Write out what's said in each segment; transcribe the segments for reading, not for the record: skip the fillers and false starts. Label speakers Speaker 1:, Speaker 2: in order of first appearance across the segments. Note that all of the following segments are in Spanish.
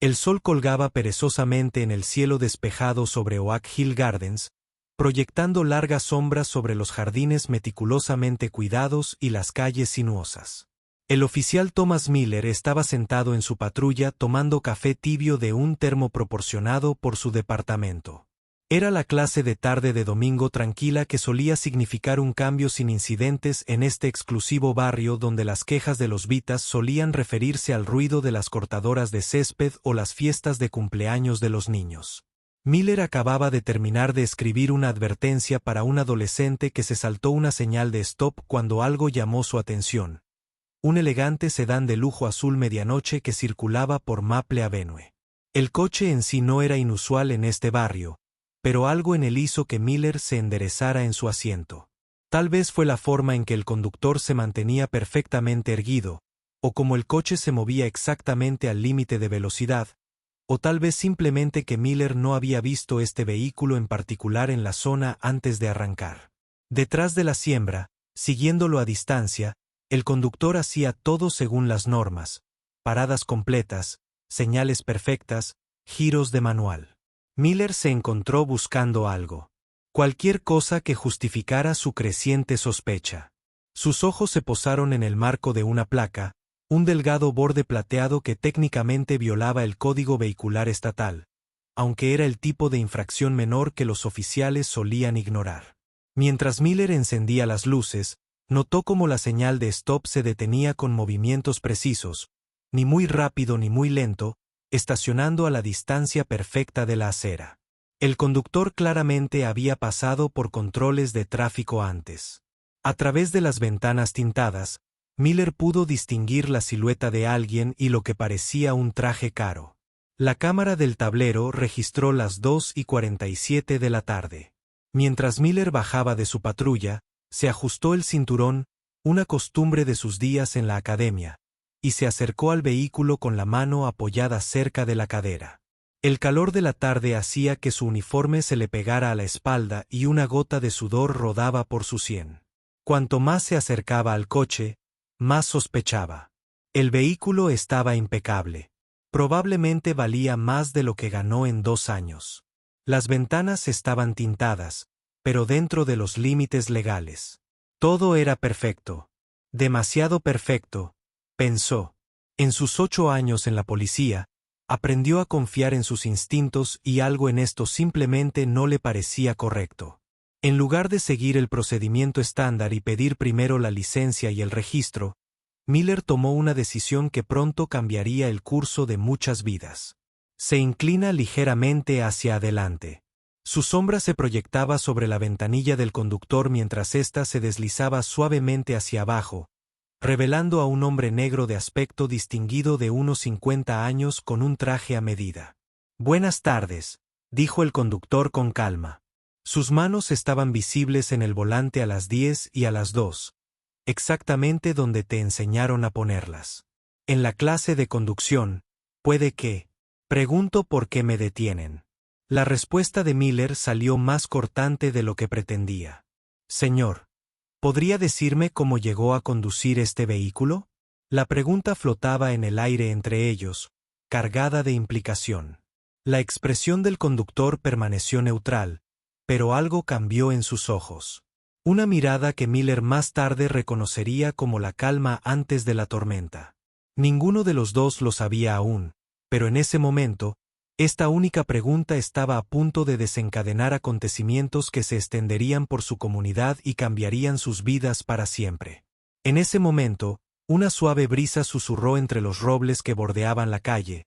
Speaker 1: El sol colgaba perezosamente en el cielo despejado sobre Oak Hill Gardens, proyectando largas sombras sobre los jardines meticulosamente cuidados y las calles sinuosas. El oficial Thomas Miller estaba sentado en su patrulla tomando café tibio de un termo proporcionado por su departamento. Era la clase de tarde de domingo tranquila que solía significar un cambio sin incidentes en este exclusivo barrio donde las quejas de los Vitas solían referirse al ruido de las cortadoras de césped o las fiestas de cumpleaños de los niños. Miller acababa de terminar de escribir una advertencia para un adolescente que se saltó una señal de stop cuando algo llamó su atención. Un elegante sedán de lujo azul medianoche que circulaba por Maple Avenue. El coche en sí no era inusual en este barrio, pero algo en él hizo que Miller se enderezara en su asiento. Tal vez fue la forma en que el conductor se mantenía perfectamente erguido, o como el coche se movía exactamente al límite de velocidad, o tal vez simplemente que Miller no había visto este vehículo en particular en la zona antes de arrancar. Detrás de la siembra, siguiéndolo a distancia, el conductor hacía todo según las normas: paradas completas, señales perfectas, giros de manual. Miller se encontró buscando algo. Cualquier cosa que justificara su creciente sospecha. Sus ojos se posaron en el marco de una placa, un delgado borde plateado que técnicamente violaba el código vehicular estatal, aunque era el tipo de infracción menor que los oficiales solían ignorar. Mientras Miller encendía las luces, notó cómo la señal de stop se detenía con movimientos precisos, ni muy rápido ni muy lento, estacionando a la distancia perfecta de la acera. El conductor claramente había pasado por controles de tráfico antes. A través de las ventanas tintadas, Miller pudo distinguir la silueta de alguien y lo que parecía un traje caro. La cámara del tablero registró las 2:47 de la tarde. Mientras Miller bajaba de su patrulla, se ajustó el cinturón, una costumbre de sus días en la academia, y se acercó al vehículo con la mano apoyada cerca de la cadera. El calor de la tarde hacía que su uniforme se le pegara a la espalda y una gota de sudor rodaba por su sien. Cuanto más se acercaba al coche, más sospechaba. El vehículo estaba impecable. Probablemente valía más de lo que ganó en 2 años. Las ventanas estaban tintadas, pero dentro de los límites legales. Todo era perfecto. Demasiado perfecto, pensó. En sus 8 años en la policía, aprendió a confiar en sus instintos y algo en esto simplemente no le parecía correcto. En lugar de seguir el procedimiento estándar y pedir primero la licencia y el registro, Miller tomó una decisión que pronto cambiaría el curso de muchas vidas. Se inclina ligeramente hacia adelante. Su sombra se proyectaba sobre la ventanilla del conductor mientras ésta se deslizaba suavemente hacia abajo, revelando a un hombre negro de aspecto distinguido de unos 50 años con un traje a medida. «Buenas tardes», dijo el conductor con calma. Sus manos estaban visibles en el volante a las 10 y a las 2, exactamente donde te enseñaron a ponerlas. En la clase de conducción, puede que. Pregunto por qué me detienen. La respuesta de Miller salió más cortante de lo que pretendía. Señor, ¿podría decirme cómo llegó a conducir este vehículo? La pregunta flotaba en el aire entre ellos, cargada de implicación. La expresión del conductor permaneció neutral, pero algo cambió en sus ojos. Una mirada que Miller más tarde reconocería como la calma antes de la tormenta. Ninguno de los dos lo sabía aún, pero en ese momento, esta única pregunta estaba a punto de desencadenar acontecimientos que se extenderían por su comunidad y cambiarían sus vidas para siempre. En ese momento, una suave brisa susurró entre los robles que bordeaban la calle,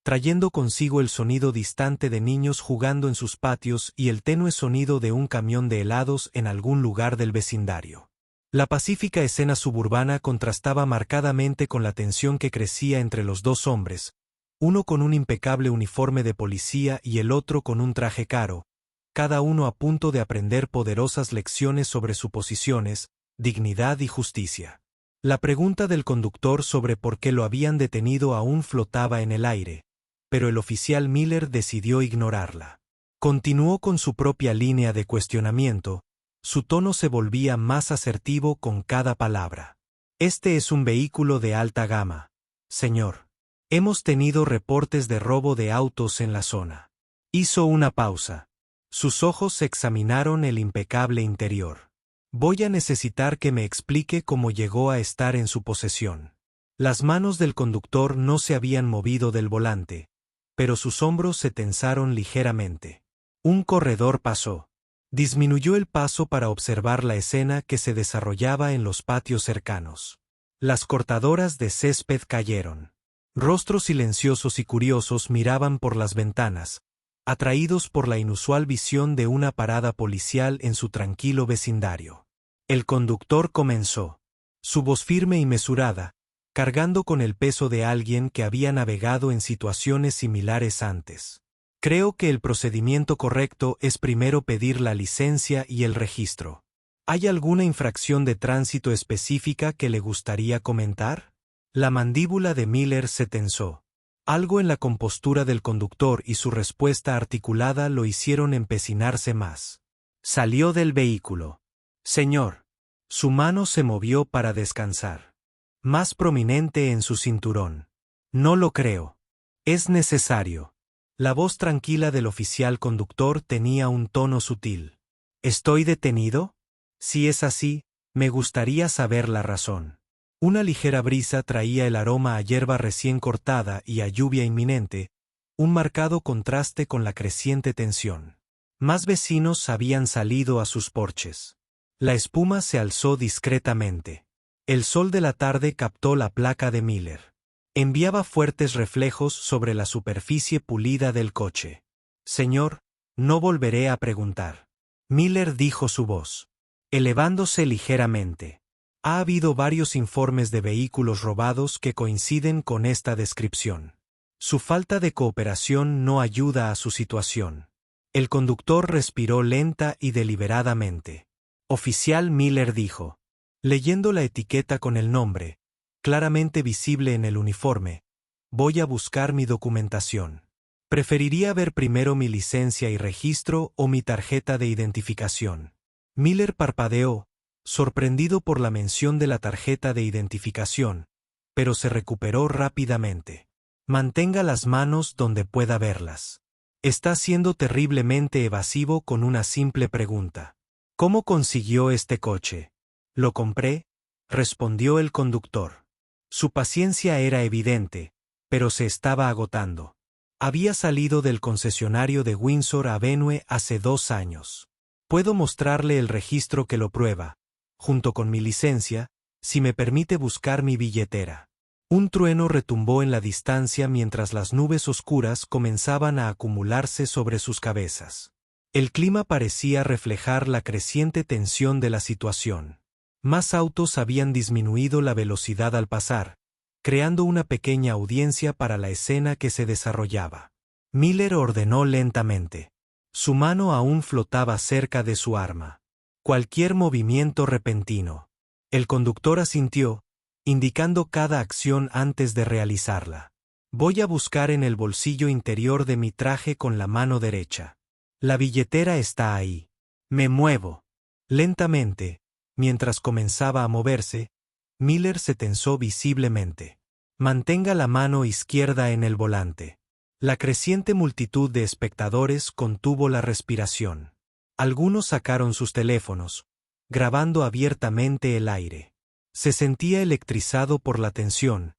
Speaker 1: trayendo consigo el sonido distante de niños jugando en sus patios y el tenue sonido de un camión de helados en algún lugar del vecindario. La pacífica escena suburbana contrastaba marcadamente con la tensión que crecía entre los dos hombres, uno con un impecable uniforme de policía y el otro con un traje caro, cada uno a punto de aprender poderosas lecciones sobre suposiciones, dignidad y justicia. La pregunta del conductor sobre por qué lo habían detenido aún flotaba en el aire, pero el oficial Miller decidió ignorarla. Continuó con su propia línea de cuestionamiento, su tono se volvía más asertivo con cada palabra. Este es un vehículo de alta gama, señor. Hemos tenido reportes de robo de autos en la zona. Hizo una pausa. Sus ojos examinaron el impecable interior. Voy a necesitar que me explique cómo llegó a estar en su posesión. Las manos del conductor no se habían movido del volante, pero sus hombros se tensaron ligeramente. Un corredor pasó. Disminuyó el paso para observar la escena que se desarrollaba en los patios cercanos. Las cortadoras de césped cayeron. Rostros silenciosos y curiosos miraban por las ventanas, atraídos por la inusual visión de una parada policial en su tranquilo vecindario. El conductor comenzó. Su voz firme y mesurada, cargando con el peso de alguien que había navegado en situaciones similares antes. Creo que el procedimiento correcto es primero pedir la licencia y el registro. ¿Hay alguna infracción de tránsito específica que le gustaría comentar? La mandíbula de Miller se tensó. Algo en la compostura del conductor y su respuesta articulada lo hicieron empecinarse más. Salió del vehículo. Señor. Su mano se movió para descansar. Más prominente en su cinturón. No lo creo. Es necesario. La voz tranquila del oficial conductor tenía un tono sutil. ¿Estoy detenido? Si es así, me gustaría saber la razón. Una ligera brisa traía el aroma a hierba recién cortada y a lluvia inminente, un marcado contraste con la creciente tensión. Más vecinos habían salido a sus porches. La espuma se alzó discretamente. El sol de la tarde captó la placa de Miller. Enviaba fuertes reflejos sobre la superficie pulida del coche. Señor, no volveré a preguntar. Miller dijo su voz, elevándose ligeramente. Ha habido varios informes de vehículos robados que coinciden con esta descripción. Su falta de cooperación no ayuda a su situación. El conductor respiró lenta y deliberadamente. Oficial Miller dijo, leyendo la etiqueta con el nombre, claramente visible en el uniforme, voy a buscar mi documentación. Preferiría ver primero mi licencia y registro o mi tarjeta de identificación. Miller parpadeó, sorprendido por la mención de la tarjeta de identificación, pero se recuperó rápidamente. Mantenga las manos donde pueda verlas. Está siendo terriblemente evasivo con una simple pregunta. ¿Cómo consiguió este coche? Lo compré, respondió el conductor. Su paciencia era evidente, pero se estaba agotando. Había salido del concesionario de Windsor Avenue hace 2 años. Puedo mostrarle el registro que lo prueba, junto con mi licencia, si me permite buscar mi billetera. Un trueno retumbó en la distancia mientras las nubes oscuras comenzaban a acumularse sobre sus cabezas. El clima parecía reflejar la creciente tensión de la situación. Más autos habían disminuido la velocidad al pasar, creando una pequeña audiencia para la escena que se desarrollaba. Miller ordenó lentamente. Su mano aún flotaba cerca de su arma. Cualquier movimiento repentino. El conductor asintió, indicando cada acción antes de realizarla. Voy a buscar en el bolsillo interior de mi traje con la mano derecha. La billetera está ahí. Me muevo. Lentamente. Mientras comenzaba a moverse, Miller se tensó visiblemente. Mantenga la mano izquierda en el volante. La creciente multitud de espectadores contuvo la respiración. Algunos sacaron sus teléfonos, grabando abiertamente el aire. Se sentía electrizado por la tensión,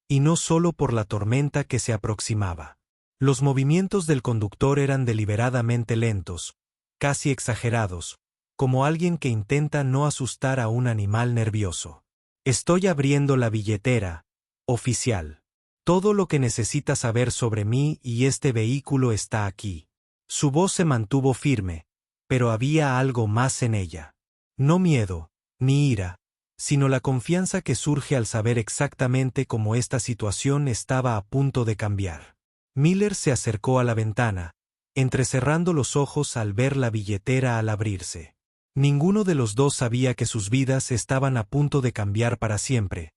Speaker 1: y no solo por la tormenta que se aproximaba. Los movimientos del conductor eran deliberadamente lentos, casi exagerados, como alguien que intenta no asustar a un animal nervioso. Estoy abriendo la billetera, oficial. Todo lo que necesita saber sobre mí y este vehículo está aquí. Su voz se mantuvo firme, pero había algo más en ella. No miedo, ni ira, sino la confianza que surge al saber exactamente cómo esta situación estaba a punto de cambiar. Miller se acercó a la ventana, entrecerrando los ojos al ver la billetera al abrirse. Ninguno de los dos sabía que sus vidas estaban a punto de cambiar para siempre,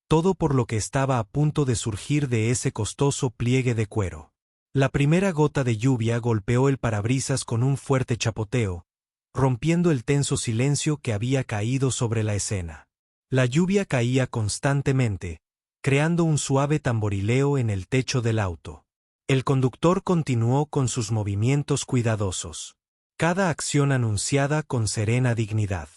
Speaker 1: todo por lo que estaba a punto de surgir de ese costoso pliegue de cuero. La primera gota de lluvia golpeó el parabrisas con un fuerte chapoteo, rompiendo el tenso silencio que había caído sobre la escena. La lluvia caía constantemente, creando un suave tamborileo en el techo del auto. El conductor continuó con sus movimientos cuidadosos. Cada acción anunciada con serena dignidad.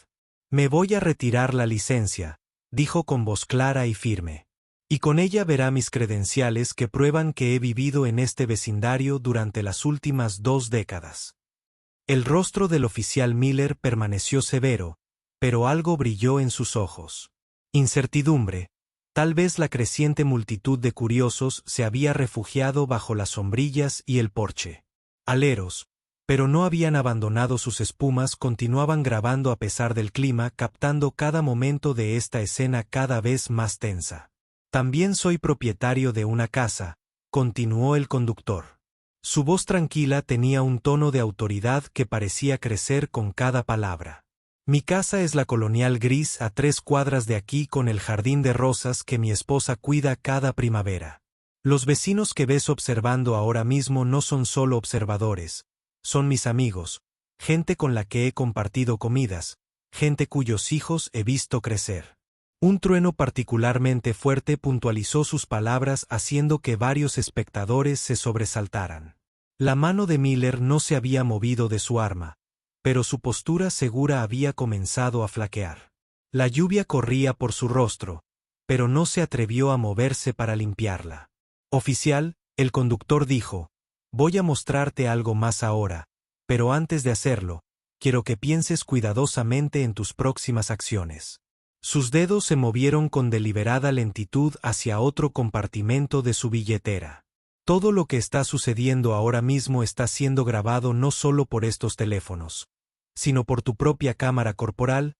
Speaker 1: Me voy a retirar la licencia, dijo con voz clara y firme. Y con ella verá mis credenciales que prueban que he vivido en este vecindario durante las últimas 2 décadas. El rostro del oficial Miller permaneció severo, pero algo brilló en sus ojos. Incertidumbre. Tal vez la creciente multitud de curiosos se había refugiado bajo las sombrillas y el porche. Aleros, pero no habían abandonado sus espumas, continuaban grabando a pesar del clima, captando cada momento de esta escena cada vez más tensa. También soy propietario de una casa, continuó el conductor. Su voz tranquila tenía un tono de autoridad que parecía crecer con cada palabra. Mi casa es la colonial gris a 3 cuadras de aquí con el jardín de rosas que mi esposa cuida cada primavera. Los vecinos que ves observando ahora mismo no son solo observadores, son mis amigos, gente con la que he compartido comidas, gente cuyos hijos he visto crecer. Un trueno particularmente fuerte puntualizó sus palabras haciendo que varios espectadores se sobresaltaran. La mano de Miller no se había movido de su arma, pero su postura segura había comenzado a flaquear. La lluvia corría por su rostro, pero no se atrevió a moverse para limpiarla. Oficial, el conductor dijo, voy a mostrarte algo más ahora, pero antes de hacerlo, quiero que pienses cuidadosamente en tus próximas acciones. Sus dedos se movieron con deliberada lentitud hacia otro compartimento de su billetera. Todo lo que está sucediendo ahora mismo está siendo grabado no solo por estos teléfonos, sino por tu propia cámara corporal.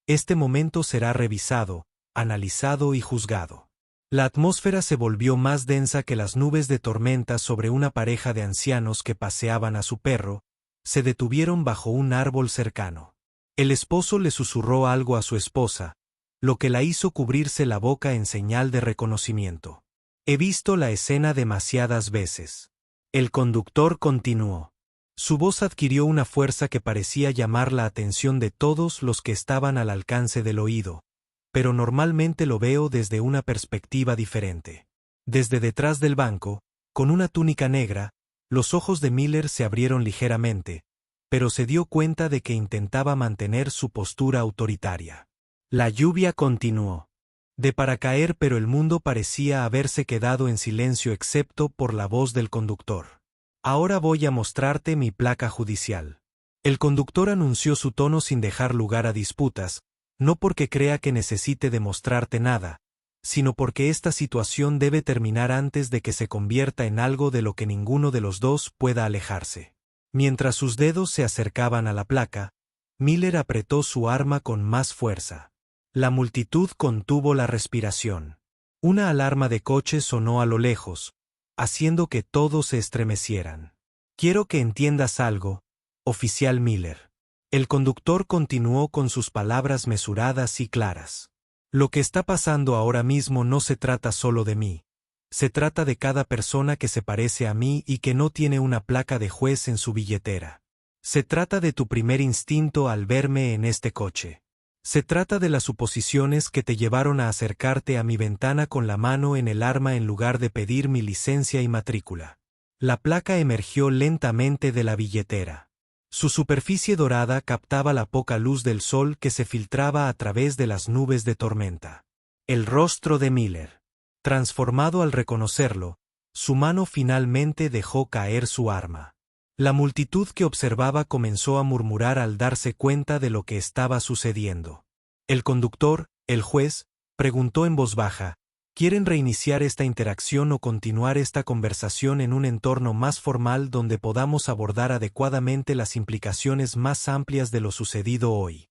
Speaker 1: Este momento será revisado, analizado y juzgado. La atmósfera se volvió más densa que las nubes de tormenta sobre una pareja de ancianos que paseaban a su perro, se detuvieron bajo un árbol cercano. El esposo le susurró algo a su esposa, lo que la hizo cubrirse la boca en señal de reconocimiento. He visto la escena demasiadas veces. El conductor continuó. Su voz adquirió una fuerza que parecía llamar la atención de todos los que estaban al alcance del oído, pero normalmente lo veo desde una perspectiva diferente. Desde detrás del banco, con una túnica negra, los ojos de Miller se abrieron ligeramente, pero se dio cuenta de que intentaba mantener su postura autoritaria. La lluvia continuó. De para caer, pero el mundo parecía haberse quedado en silencio excepto por la voz del conductor. Ahora voy a mostrarte mi placa judicial. El conductor anunció su tono sin dejar lugar a disputas, no porque crea que necesite demostrarte nada, sino porque esta situación debe terminar antes de que se convierta en algo de lo que ninguno de los dos pueda alejarse. Mientras sus dedos se acercaban a la placa, Miller apretó su arma con más fuerza. La multitud contuvo la respiración. Una alarma de coche sonó a lo lejos, haciendo que todos se estremecieran. Quiero que entiendas algo, oficial Miller. El conductor continuó con sus palabras mesuradas y claras. Lo que está pasando ahora mismo no se trata solo de mí. Se trata de cada persona que se parece a mí y que no tiene una placa de juez en su billetera. Se trata de tu primer instinto al verme en este coche. Se trata de las suposiciones que te llevaron a acercarte a mi ventana con la mano en el arma en lugar de pedir mi licencia y matrícula. La placa emergió lentamente de la billetera. Su superficie dorada captaba la poca luz del sol que se filtraba a través de las nubes de tormenta. El rostro de Miller. Transformado al reconocerlo, su mano finalmente dejó caer su arma. La multitud que observaba comenzó a murmurar al darse cuenta de lo que estaba sucediendo. El conductor, el juez, preguntó en voz baja, ¿quieren reiniciar esta interacción o continuar esta conversación en un entorno más formal donde podamos abordar adecuadamente las implicaciones más amplias de lo sucedido hoy?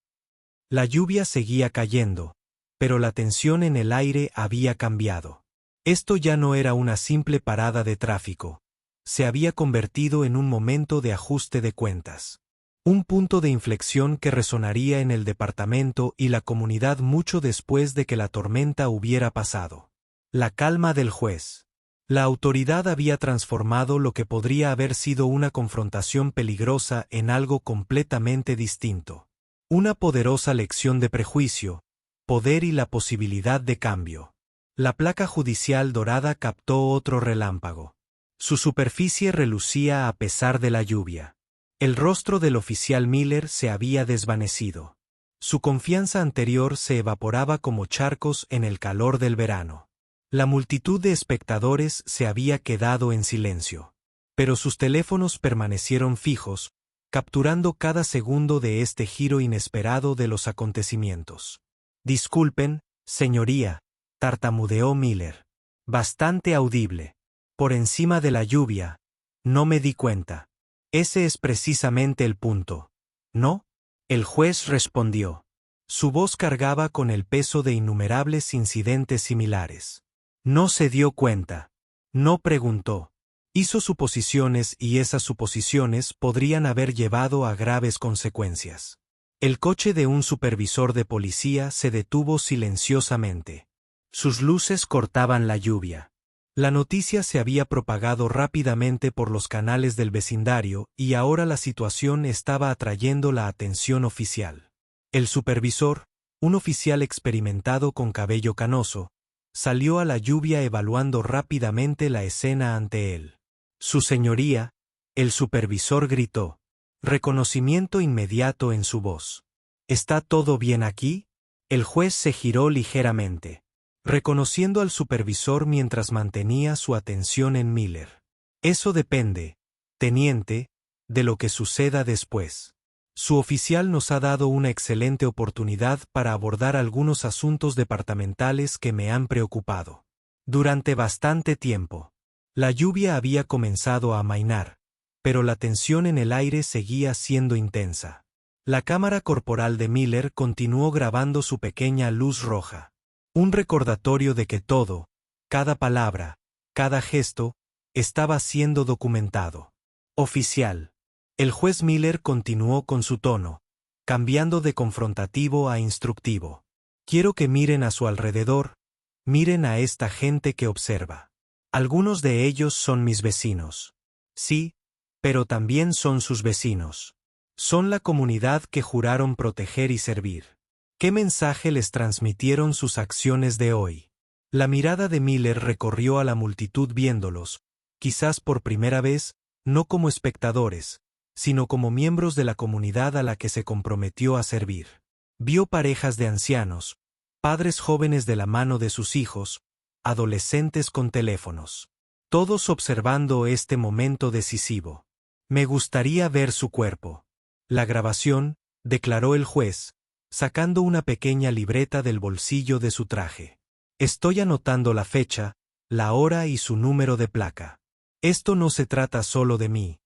Speaker 1: La lluvia seguía cayendo, pero la tensión en el aire había cambiado. Esto ya no era una simple parada de tráfico. Se había convertido en un momento de ajuste de cuentas. Un punto de inflexión que resonaría en el departamento y la comunidad mucho después de que la tormenta hubiera pasado. La calma del juez. La autoridad había transformado lo que podría haber sido una confrontación peligrosa en algo completamente distinto. Una poderosa lección de prejuicio, poder y la posibilidad de cambio. La placa judicial dorada captó otro relámpago. Su superficie relucía a pesar de la lluvia. El rostro del oficial Miller se había desvanecido. Su confianza anterior se evaporaba como charcos en el calor del verano. La multitud de espectadores se había quedado en silencio. Pero sus teléfonos permanecieron fijos, capturando cada segundo de este giro inesperado de los acontecimientos. «Disculpen, señoría», tartamudeó Miller. Bastante audible. «Por encima de la lluvia. No me di cuenta». «Ese es precisamente el punto. ¿No?», el juez respondió. Su voz cargaba con el peso de innumerables incidentes similares. No se dio cuenta. No preguntó. Hizo suposiciones y esas suposiciones podrían haber llevado a graves consecuencias. El coche de un supervisor de policía se detuvo silenciosamente. Sus luces cortaban la lluvia. La noticia se había propagado rápidamente por los canales del vecindario y ahora la situación estaba atrayendo la atención oficial. El supervisor, un oficial experimentado con cabello canoso, salió a la lluvia evaluando rápidamente la escena ante él. «Su señoría», el supervisor gritó. Reconocimiento inmediato en su voz. «¿Está todo bien aquí?». El juez se giró ligeramente, reconociendo al supervisor mientras mantenía su atención en Miller. «Eso depende, teniente, de lo que suceda después. Su oficial nos ha dado una excelente oportunidad para abordar algunos asuntos departamentales que me han preocupado. Durante bastante tiempo. La lluvia había comenzado a amainar, pero la tensión en el aire seguía siendo intensa. La cámara corporal de Miller continuó grabando su pequeña luz roja. Un recordatorio de que todo, cada palabra, cada gesto, estaba siendo documentado. «Oficial». El juez Miller continuó con su tono, cambiando de confrontativo a instructivo. «Quiero que miren a su alrededor, miren a esta gente que observa. Algunos de ellos son mis vecinos. Sí, pero también son sus vecinos. Son la comunidad que juraron proteger y servir. ¿Qué mensaje les transmitieron sus acciones de hoy?». La mirada de Miller recorrió a la multitud viéndolos, quizás por primera vez, no como espectadores, sino como miembros de la comunidad a la que se comprometió a servir. Vio parejas de ancianos, padres jóvenes de la mano de sus hijos, adolescentes con teléfonos. Todos observando este momento decisivo. «Me gustaría ver su cuerpo». La grabación, declaró el juez, sacando una pequeña libreta del bolsillo de su traje. «Estoy anotando la fecha, la hora y su número de placa. Esto no se trata solo de mí,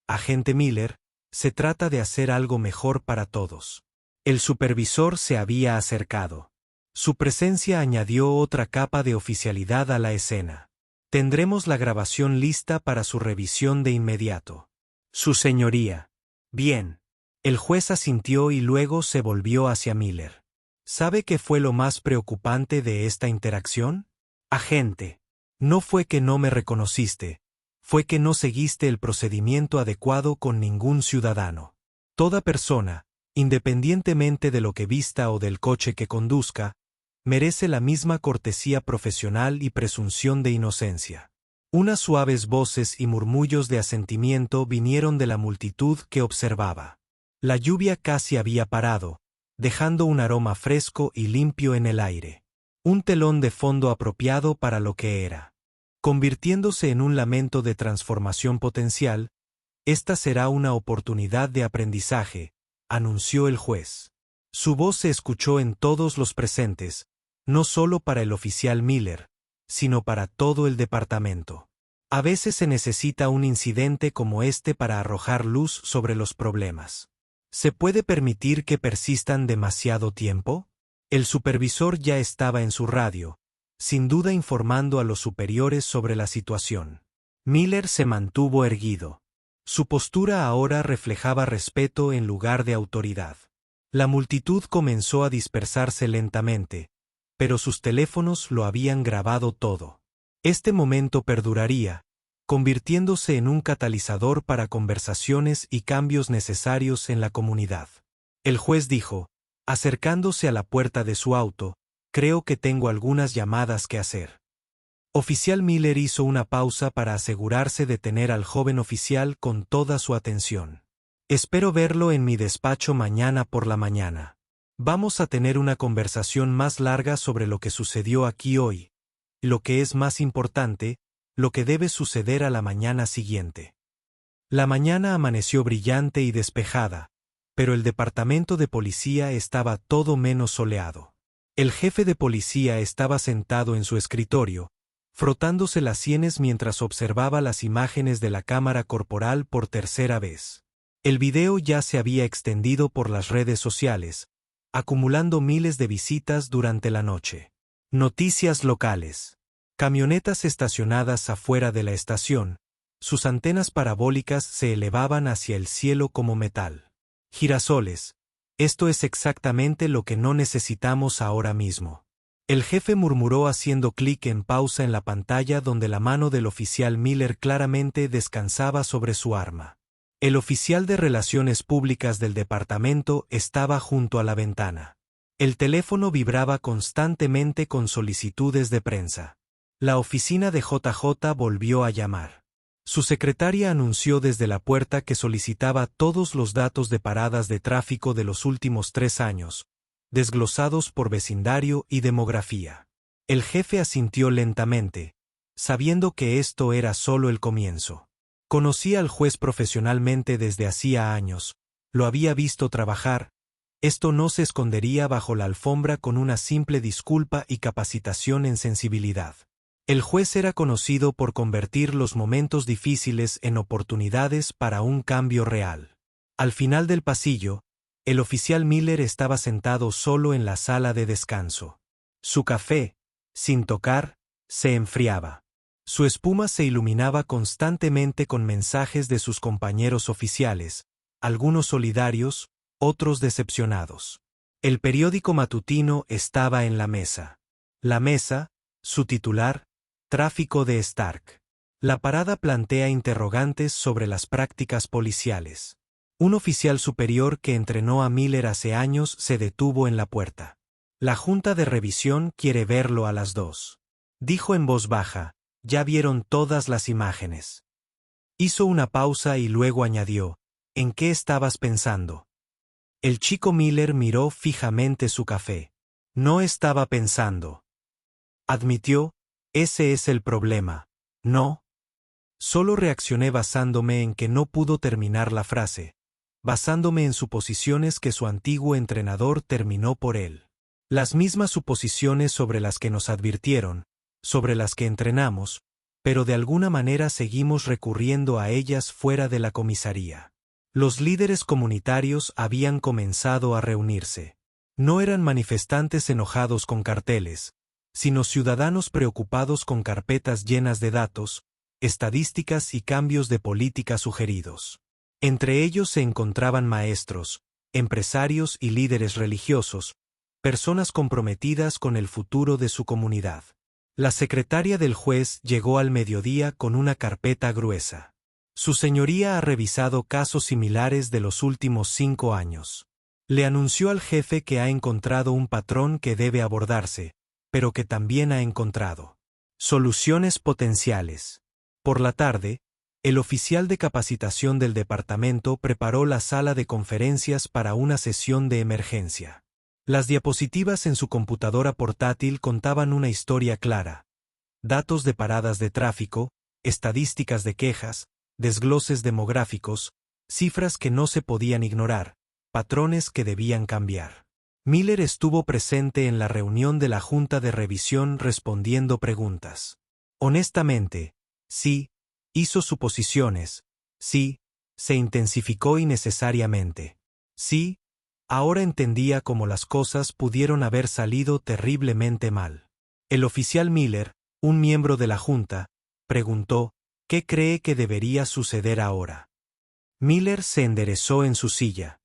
Speaker 1: agente Miller, se trata de hacer algo mejor para todos». El supervisor se había acercado. Su presencia añadió otra capa de oficialidad a la escena. «Tendremos la grabación lista para su revisión de inmediato». «Su señoría». «Bien». El juez asintió y luego se volvió hacia Miller. «¿Sabe qué fue lo más preocupante de esta interacción? Agente. No fue que no me reconociste, fue que no seguiste el procedimiento adecuado con ningún ciudadano. Toda persona, independientemente de lo que vista o del coche que conduzca, merece la misma cortesía profesional y presunción de inocencia». Unas suaves voces y murmullos de asentimiento vinieron de la multitud que observaba. La lluvia casi había parado, dejando un aroma fresco y limpio en el aire. Un telón de fondo apropiado para lo que era. Convirtiéndose en un lamento de transformación potencial, esta será una oportunidad de aprendizaje, anunció el juez. Su voz se escuchó en todos los presentes, no solo para el oficial Miller, sino para todo el departamento. A veces se necesita un incidente como este para arrojar luz sobre los problemas. ¿Se puede permitir que persistan demasiado tiempo? El supervisor ya estaba en su radio, sin duda informando a los superiores sobre la situación. Miller se mantuvo erguido. Su postura ahora reflejaba respeto en lugar de autoridad. La multitud comenzó a dispersarse lentamente, pero sus teléfonos lo habían grabado todo. Este momento perduraría, convirtiéndose en un catalizador para conversaciones y cambios necesarios en la comunidad. El juez dijo, acercándose a la puerta de su auto, Creo que tengo algunas llamadas que hacer. Oficial Miller hizo una pausa para asegurarse de tener al joven oficial con toda su atención. Espero verlo en mi despacho mañana por la mañana. Vamos a tener una conversación más larga sobre lo que sucedió aquí hoy. Lo que es más importante, lo que debe suceder a la mañana siguiente. La mañana amaneció brillante y despejada, pero el departamento de policía estaba todo menos soleado. El jefe de policía estaba sentado en su escritorio, frotándose las sienes mientras observaba las imágenes de la cámara corporal por tercera vez. El video ya se había extendido por las redes sociales, acumulando miles de visitas durante la noche. Noticias locales. Camionetas estacionadas afuera de la estación, sus antenas parabólicas se elevaban hacia el cielo como metal. Girasoles. Esto es exactamente lo que no necesitamos ahora mismo. El jefe murmuró haciendo clic en pausa en la pantalla donde la mano del oficial Miller claramente descansaba sobre su arma. El oficial de Relaciones Públicas del departamento estaba junto a la ventana. El teléfono vibraba constantemente con solicitudes de prensa. La oficina de JJ volvió a llamar. Su secretaria anunció desde la puerta que solicitaba todos los datos de paradas de tráfico de los últimos 3 años, desglosados por vecindario y demografía. El jefe asintió lentamente, sabiendo que esto era solo el comienzo. Conocía al juez profesionalmente desde hacía años, lo había visto trabajar. Esto no se escondería bajo la alfombra con una simple disculpa y capacitación en sensibilidad. El juez era conocido por convertir los momentos difíciles en oportunidades para un cambio real. Al final del pasillo, el oficial Miller estaba sentado solo en la sala de descanso. Su café, sin tocar, se enfriaba. Su espuma se iluminaba constantemente con mensajes de sus compañeros oficiales, algunos solidarios, otros decepcionados. El periódico matutino estaba en la mesa. La mesa, su titular, Tráfico de Stark. La parada plantea interrogantes sobre las prácticas policiales. Un oficial superior que entrenó a Miller hace años se detuvo en la puerta. La junta de revisión quiere verlo a las 2. Dijo en voz baja, ya vieron todas las imágenes. Hizo una pausa y luego añadió, ¿en qué estabas pensando? El chico Miller miró fijamente su café. No estaba pensando. Admitió, ese es el problema. No. Solo reaccioné basándome en que no pudo terminar la frase, basándome en suposiciones que su antiguo entrenador terminó por él. Las mismas suposiciones sobre las que nos advirtieron, sobre las que entrenamos, pero de alguna manera seguimos recurriendo a ellas fuera de la comisaría. Los líderes comunitarios habían comenzado a reunirse. No eran manifestantes enojados con carteles, sino ciudadanos preocupados con carpetas llenas de datos, estadísticas y cambios de política sugeridos. Entre ellos se encontraban maestros, empresarios y líderes religiosos, personas comprometidas con el futuro de su comunidad. La secretaria del juez llegó al mediodía con una carpeta gruesa. Su señoría ha revisado casos similares de los últimos 5 años. Le anunció al jefe que ha encontrado un patrón que debe abordarse, pero que también ha encontrado soluciones potenciales. Por la tarde, el oficial de capacitación del departamento preparó la sala de conferencias para una sesión de emergencia. Las diapositivas en su computadora portátil contaban una historia clara. Datos de paradas de tráfico, estadísticas de quejas, desgloses demográficos, cifras que no se podían ignorar, patrones que debían cambiar. Miller estuvo presente en la reunión de la Junta de Revisión respondiendo preguntas. Honestamente, sí, hizo suposiciones, sí, se intensificó innecesariamente. Sí, ahora entendía cómo las cosas pudieron haber salido terriblemente mal. El oficial Miller, un miembro de la Junta, preguntó, ¿qué cree que debería suceder ahora? Miller se enderezó en su silla.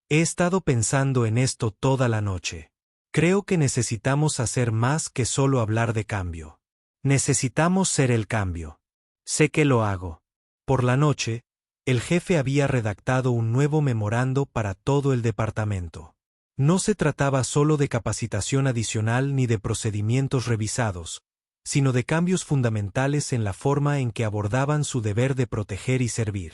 Speaker 1: He estado pensando en esto toda la noche. Creo que necesitamos hacer más que solo hablar de cambio. Necesitamos ser el cambio. Sé que lo hago. Por la noche, el jefe había redactado un nuevo memorando para todo el departamento. No se trataba solo de capacitación adicional ni de procedimientos revisados, sino de cambios fundamentales en la forma en que abordaban su deber de proteger y servir.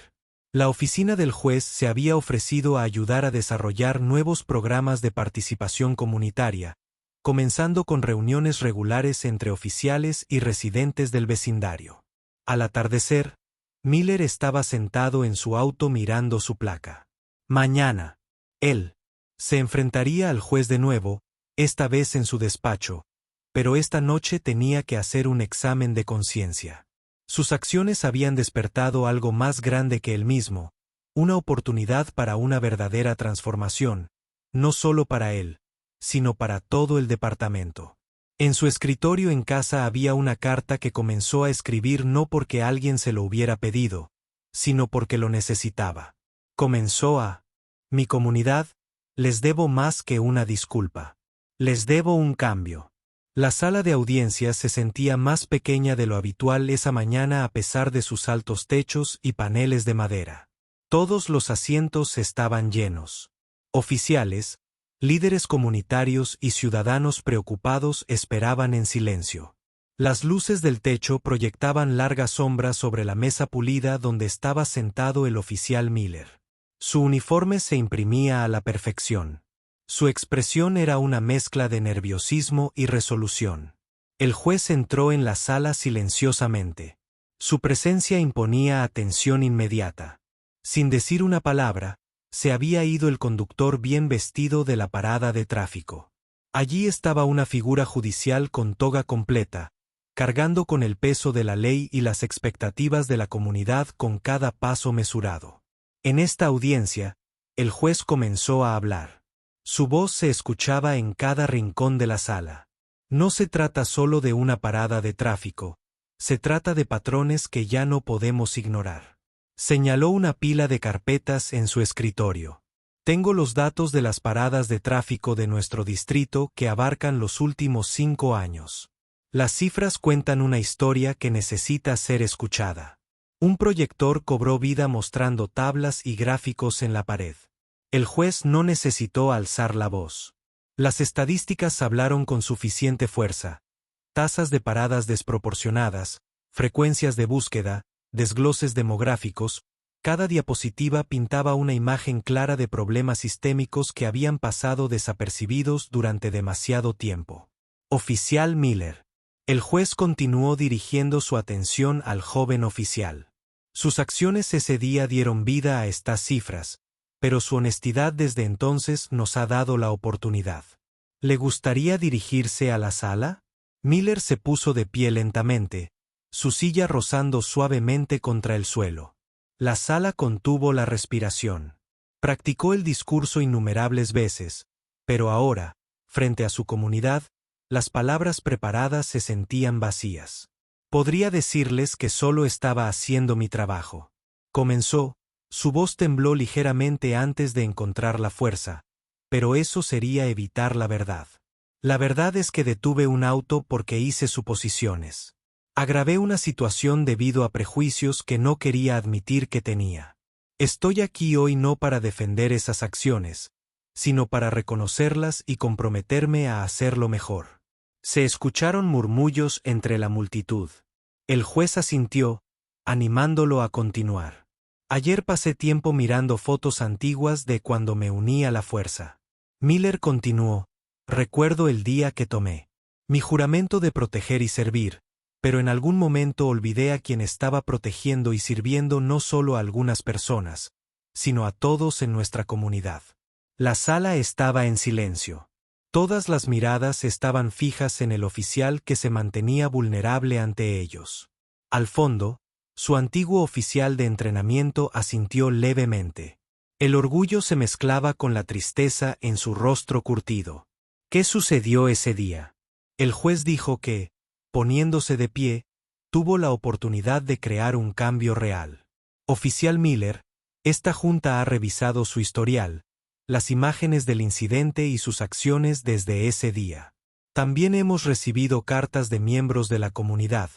Speaker 1: La oficina del juez se había ofrecido a ayudar a desarrollar nuevos programas de participación comunitaria, comenzando con reuniones regulares entre oficiales y residentes del vecindario. Al atardecer, Miller estaba sentado en su auto mirando su placa. Mañana, él se enfrentaría al juez de nuevo, esta vez en su despacho, pero esta noche tenía que hacer un examen de conciencia. Sus acciones habían despertado algo más grande que él mismo, una oportunidad para una verdadera transformación, no solo para él, sino para todo el departamento. En su escritorio en casa había una carta que comenzó a escribir no porque alguien se lo hubiera pedido, sino porque lo necesitaba. Comenzó a: mi comunidad, les debo más que una disculpa. Les debo un cambio. La sala de audiencias se sentía más pequeña de lo habitual esa mañana a pesar de sus altos techos y paneles de madera. Todos los asientos estaban llenos. Oficiales, líderes comunitarios y ciudadanos preocupados esperaban en silencio. Las luces del techo proyectaban largas sombras sobre la mesa pulida donde estaba sentado el oficial Miller. Su uniforme se imprimía a la perfección. Su expresión era una mezcla de nerviosismo y resolución. El juez entró en la sala silenciosamente. Su presencia imponía atención inmediata. Sin decir una palabra, se había ido el conductor bien vestido de la parada de tráfico. Allí estaba una figura judicial con toga completa, cargando con el peso de la ley y las expectativas de la comunidad con cada paso mesurado. En esta audiencia, el juez comenzó a hablar. Su voz se escuchaba en cada rincón de la sala. No se trata solo de una parada de tráfico, se trata de patrones que ya no podemos ignorar. Señaló una pila de carpetas en su escritorio. Tengo los datos de las paradas de tráfico de nuestro distrito que abarcan los últimos 5 años. Las cifras cuentan una historia que necesita ser escuchada. Un proyector cobró vida mostrando tablas y gráficos en la pared. El juez no necesitó alzar la voz. Las estadísticas hablaron con suficiente fuerza. Tasas de paradas desproporcionadas, frecuencias de búsqueda, desgloses demográficos, cada diapositiva pintaba una imagen clara de problemas sistémicos que habían pasado desapercibidos durante demasiado tiempo. Oficial Miller. El juez continuó dirigiendo su atención al joven oficial. Sus acciones ese día dieron vida a estas cifras, pero su honestidad desde entonces nos ha dado la oportunidad. ¿Le gustaría dirigirse a la sala? Miller se puso de pie lentamente, su silla rozando suavemente contra el suelo. La sala contuvo la respiración. Practicó el discurso innumerables veces, pero ahora, frente a su comunidad, las palabras preparadas se sentían vacías. Podría decirles que solo estaba haciendo mi trabajo. Comenzó. Su voz tembló ligeramente antes de encontrar la fuerza, pero eso sería evitar la verdad. La verdad es que detuve un auto porque hice suposiciones. Agravé una situación debido a prejuicios que no quería admitir que tenía. Estoy aquí hoy no para defender esas acciones, sino para reconocerlas y comprometerme a hacerlo mejor. Se escucharon murmullos entre la multitud. El juez asintió, animándolo a continuar. Ayer pasé tiempo mirando fotos antiguas de cuando me uní a la fuerza. Miller continuó. Recuerdo el día que tomé mi juramento de proteger y servir, pero en algún momento olvidé a quien estaba protegiendo y sirviendo no solo a algunas personas, sino a todos en nuestra comunidad. La sala estaba en silencio. Todas las miradas estaban fijas en el oficial que se mantenía vulnerable ante ellos. Al fondo, su antiguo oficial de entrenamiento asintió levemente. El orgullo se mezclaba con la tristeza en su rostro curtido. ¿Qué sucedió ese día? El juez dijo que, poniéndose de pie, tuvo la oportunidad de crear un cambio real. Oficial Miller, esta junta ha revisado su historial, las imágenes del incidente y sus acciones desde ese día. También hemos recibido cartas de miembros de la comunidad,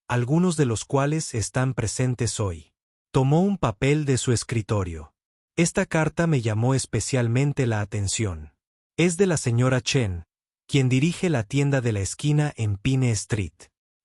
Speaker 1: algunos de los cuales están presentes hoy. Tomó un papel de su escritorio. Esta carta me llamó especialmente la atención. Es de la señora Chen, quien dirige la tienda de la esquina en Pine Street.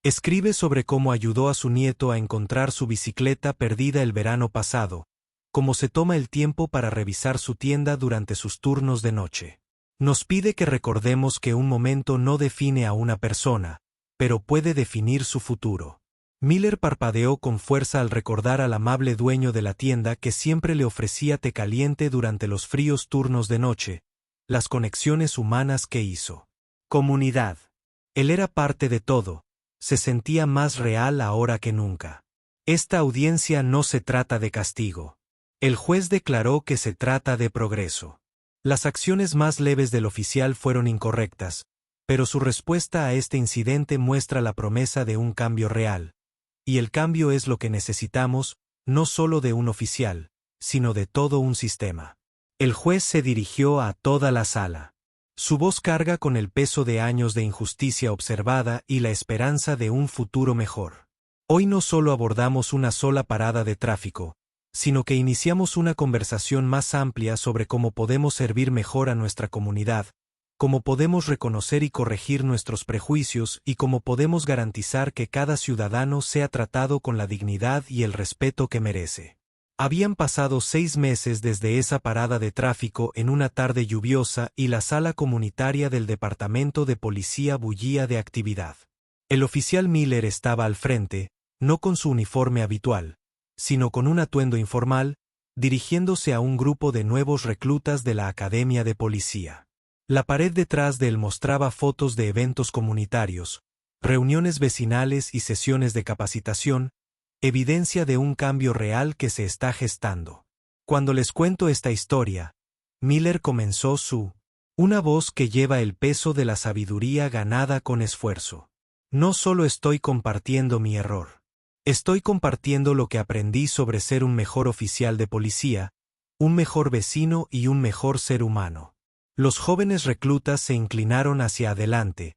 Speaker 1: Escribe sobre cómo ayudó a su nieto a encontrar su bicicleta perdida el verano pasado, cómo se toma el tiempo para revisar su tienda durante sus turnos de noche. Nos pide que recordemos que un momento no define a una persona, pero puede definir su futuro. Miller parpadeó con fuerza al recordar al amable dueño de la tienda que siempre le ofrecía té caliente durante los fríos turnos de noche, las conexiones humanas que hizo. Comunidad. Él era parte de todo, se sentía más real ahora que nunca. Esta audiencia no se trata de castigo. El juez declaró que se trata de progreso. Las acciones más leves del oficial fueron incorrectas, pero su respuesta a este incidente muestra la promesa de un cambio real. Y el cambio es lo que necesitamos, no solo de un oficial, sino de todo un sistema. El juez se dirigió a toda la sala. Su voz carga con el peso de años de injusticia observada y la esperanza de un futuro mejor. Hoy no solo abordamos una sola parada de tráfico, sino que iniciamos una conversación más amplia sobre cómo podemos servir mejor a nuestra comunidad, cómo podemos reconocer y corregir nuestros prejuicios y cómo podemos garantizar que cada ciudadano sea tratado con la dignidad y el respeto que merece. Habían pasado 6 meses desde esa parada de tráfico en una tarde lluviosa y la sala comunitaria del departamento de policía bullía de actividad. El oficial Miller estaba al frente, no con su uniforme habitual, sino con un atuendo informal, dirigiéndose a un grupo de nuevos reclutas de la Academia de Policía. La pared detrás de él mostraba fotos de eventos comunitarios, reuniones vecinales y sesiones de capacitación, evidencia de un cambio real que se está gestando. Cuando les cuento esta historia, Miller comenzó una voz que lleva el peso de la sabiduría ganada con esfuerzo. No solo estoy compartiendo mi error. Estoy compartiendo lo que aprendí sobre ser un mejor oficial de policía, un mejor vecino y un mejor ser humano. Los jóvenes reclutas se inclinaron hacia adelante,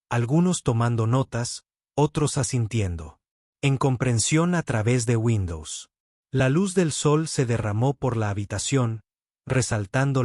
Speaker 1: algunos tomando notas, otros asintiendo. En comprensión a través de Windows. La luz del sol se derramó por la habitación, resaltando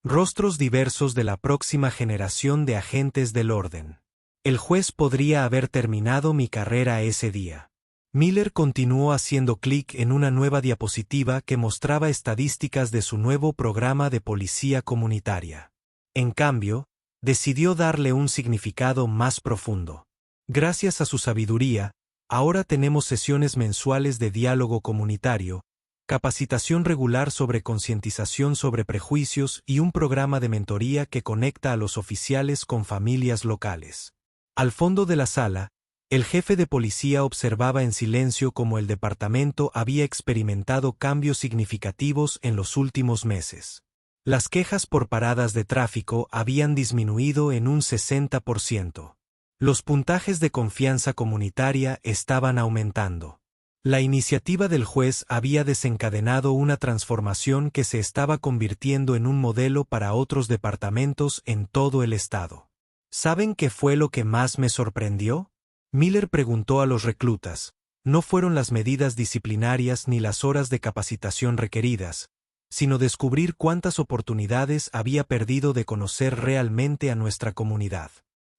Speaker 1: rostros diversos de la próxima generación de agentes del orden. El juez podría haber terminado mi carrera ese día. Miller continuó haciendo clic en una nueva diapositiva que mostraba estadísticas de su nuevo programa de policía comunitaria. En cambio, decidió darle un significado más profundo. Gracias a su sabiduría, ahora tenemos sesiones mensuales de diálogo comunitario, capacitación regular sobre concientización sobre prejuicios y un programa de mentoría que conecta a los oficiales con familias locales. Al fondo de la sala, el jefe de policía observaba en silencio cómo el departamento había experimentado cambios significativos en los últimos meses. Las quejas por paradas de tráfico habían disminuido en un 60%. Los puntajes de confianza comunitaria estaban aumentando. La iniciativa del juez había desencadenado una transformación que se estaba convirtiendo en un modelo para otros departamentos en todo el estado. ¿Saben qué fue lo que más me sorprendió? Miller preguntó a los reclutas. No fueron las medidas disciplinarias ni las horas de capacitación requeridas, sino descubrir cuántas oportunidades había perdido de conocer realmente a nuestra comunidad.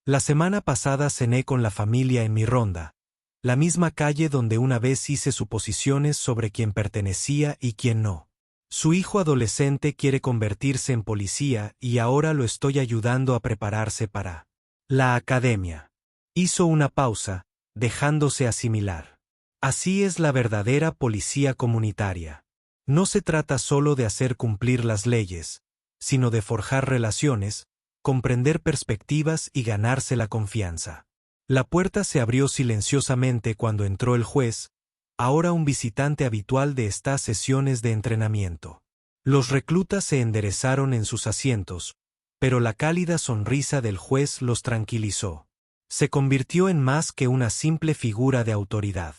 Speaker 1: La semana pasada cené con la familia en mi ronda, la misma calle donde una vez hice suposiciones sobre quién pertenecía y quién no. Su hijo adolescente quiere convertirse en policía y ahora lo estoy ayudando a prepararse para la academia. Hizo una pausa, dejándose asimilar. Así es la verdadera policía comunitaria. No se trata solo de hacer cumplir las leyes, sino de forjar relaciones, comprender perspectivas y ganarse la confianza. La puerta se abrió silenciosamente cuando entró el juez, ahora un visitante habitual de estas sesiones de entrenamiento. Los reclutas se enderezaron en sus asientos, pero la cálida sonrisa del juez los tranquilizó. Se convirtió en más que una simple figura de autoridad.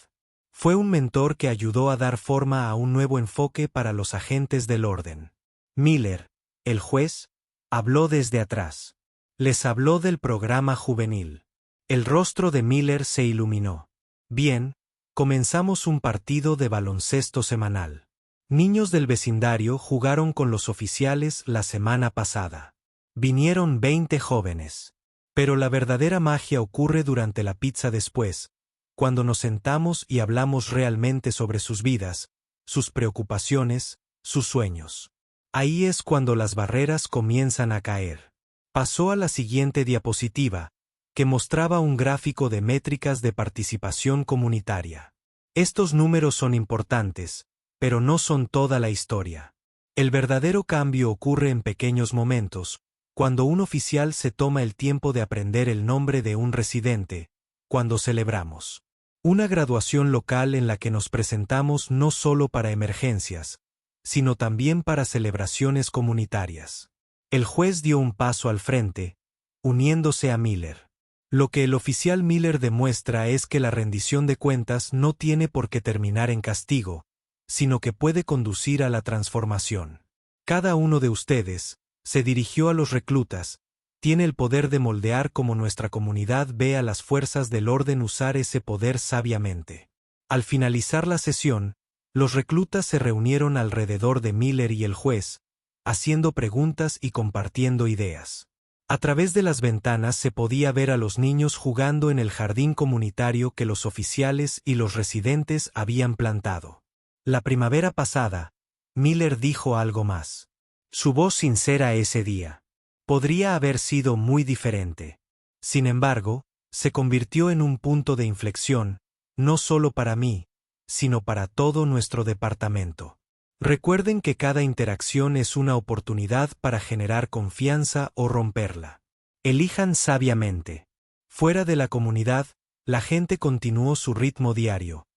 Speaker 1: Fue un mentor que ayudó a dar forma a un nuevo enfoque para los agentes del orden. Miller, el juez, habló desde atrás. Les habló del programa juvenil. El rostro de Miller se iluminó. Bien, comenzamos un partido de baloncesto semanal. Niños del vecindario jugaron con los oficiales la semana pasada. Vinieron 20 jóvenes. Pero la verdadera magia ocurre durante la pizza después, cuando nos sentamos y hablamos realmente sobre sus vidas, sus preocupaciones, sus sueños. Ahí es cuando las barreras comienzan a caer. Pasó a la siguiente diapositiva, que mostraba un gráfico de métricas de participación comunitaria. Estos números son importantes, pero no son toda la historia. El verdadero cambio ocurre en pequeños momentos, cuando un oficial se toma el tiempo de aprender el nombre de un residente, cuando celebramos una graduación local en la que nos presentamos no solo para emergencias, sino también para celebraciones comunitarias. El juez dio un paso al frente, uniéndose a Miller. Lo que el oficial Miller demuestra es que la rendición de cuentas no tiene por qué terminar en castigo, sino que puede conducir a la transformación. Cada uno de ustedes, se dirigió a los reclutas, tiene el poder de moldear cómo nuestra comunidad ve a las fuerzas del orden usar ese poder sabiamente. Al finalizar la sesión, los reclutas se reunieron alrededor de Miller y el juez, haciendo preguntas y compartiendo ideas. A través de las ventanas se podía ver a los niños jugando en el jardín comunitario que los oficiales y los residentes habían plantado. La primavera pasada, Miller dijo algo más. Su voz sincera ese día podría haber sido muy diferente. Sin embargo, se convirtió en un punto de inflexión, no solo para mí, sino para todo nuestro departamento. Recuerden que cada interacción es una oportunidad para generar confianza o romperla. Elijan sabiamente. Fuera de la comunidad, la gente continuó su ritmo diario.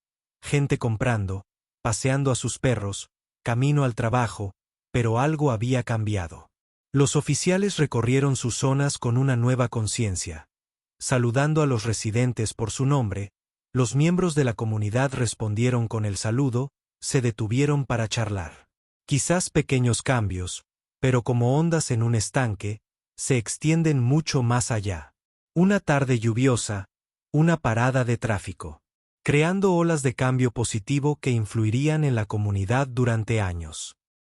Speaker 1: Gente comprando, paseando a sus perros, camino al trabajo, pero algo había cambiado. Los oficiales recorrieron sus zonas con una nueva conciencia. Saludando a los residentes por su nombre, los miembros de la comunidad respondieron con el saludo, se detuvieron para charlar. Quizás pequeños cambios, pero como ondas en un estanque, se extienden mucho más allá. Una tarde lluviosa, una parada de tráfico, creando olas de cambio positivo que influirían en la comunidad durante años.